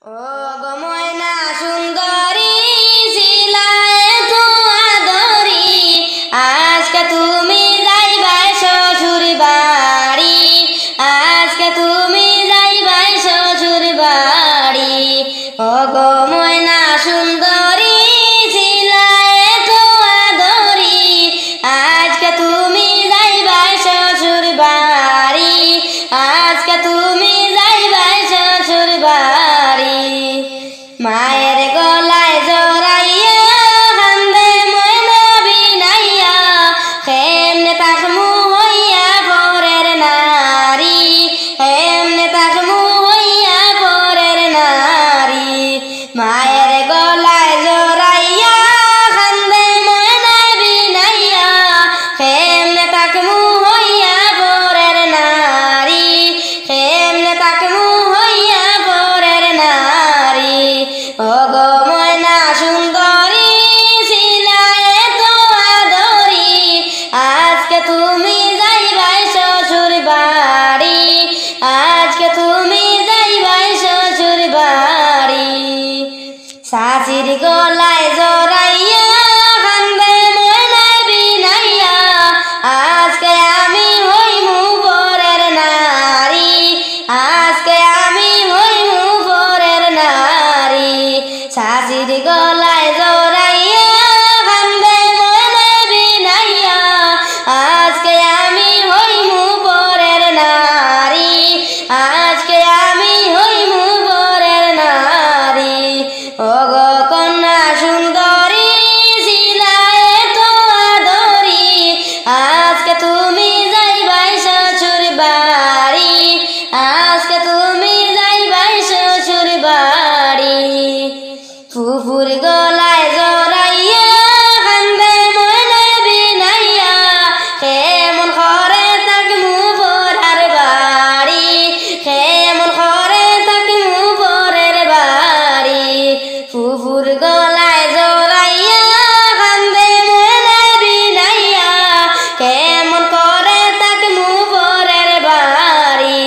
ও গো ময়না সুন্দরী ছিলায় তো আদরি, আজকে তুমি যাইবাই শ্বশুর বাড়ি, আজকে তুমি যাইবাই শ্বশুর বাড়ি। ও গো ময়না সুন্দরী ছিলায় তো আদরি, আজকে তুমি যাইবাই শ্বশুর বাড়ি, আজকে তুমি যাইবাই শ্বশুর বাড়ি। মায়ের গলায় জড়াইয়া কান্দে ময়না বিনাইয়া, কেমনে তাকমু হইয়া পরের নারী, কেমনে তাকমু হইয়া পরের নারী। মায়ের গলায় জড়াইয়া কান্দে ময়না বিনাইয়া, কেমনে তাকমু হইয়া পরের নারী, কেমনে তাকমু হইয়া পরের নারী। ও গো ময়না সুন্দরী ছিলায় তো আদরি, আজকে তুমি যাইবাই শ্বশুর বাড়ি, আজকে তুমি যাইবাই শ্বশুর বাড়ি। শাশির গলায় জড়াইয়া কান্দে ময়না বিনাইয়া, আজকে আমি হইমু পরের নারী, আজকে আমি হইমু পরের নারী। শাশির গলায় জড়াইয়া কান্দে ময়না বিনাইয়া, আজকে আমি হইমু পরের নারী, আজকে আমি হইমু পরের নারী। ও গো কন্যা সুন্দরী ছিলায় তো আদরি, আজকে তুমি যাইবাই শ্বশুর বাড়ি, আজকে তুমি যাইবাই শ্বশুর বাড়ি। ফুফুর গলায় জড়াইয়া কান্দে ময়না বিনাইয়া, কেমন করে তাকমু পরার বাড়ি, কেমন করে তাকমু পরের বাড়ি। ফুফুর গলায় জড়াইয়া কান্দে ময়না বিনাইয়া, কেমন করে তাকমু পরের বাড়ি,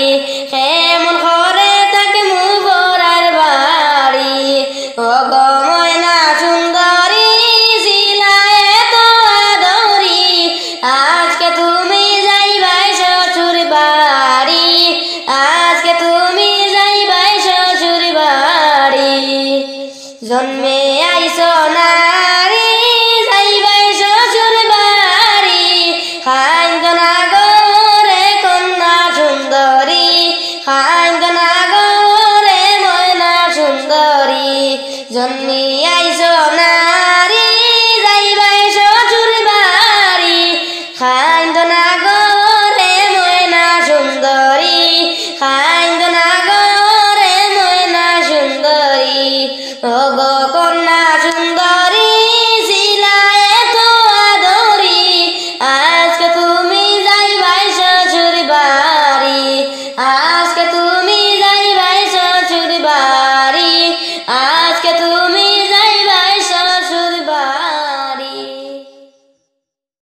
কেমন করে তাকমু পরার বাড়ি। ও গো ময়না সুন্দরী ছিলায় তো আদরি, আজকে তুমি যাইবাই শ্বশুর বাড়ি, আজকে তুমি যাইবাই শ্বশুর বাড়ি। জন্মে আইছো নারী যাইবাই শ্বশুর বাড়ি, কান্দ না গো রে কন্যা সুন্দরী, কান্দ না গো রে ময়না সুন্দরী। জন্মে আইছো নারী যাইবাই শ্বশুর বাড়ি, কান্দ না গো রে ময়না সুন্দরী, কান্দ না গো রে ময়না সুন্দরী। ও গো কন্যা সুন্দরী ছিলায় তো আদরি, আজকে তুমি যাইবাই শ্বশুর বাড়ি, আজকে তুমি যাইবাই শ্বশুর বাড়ি।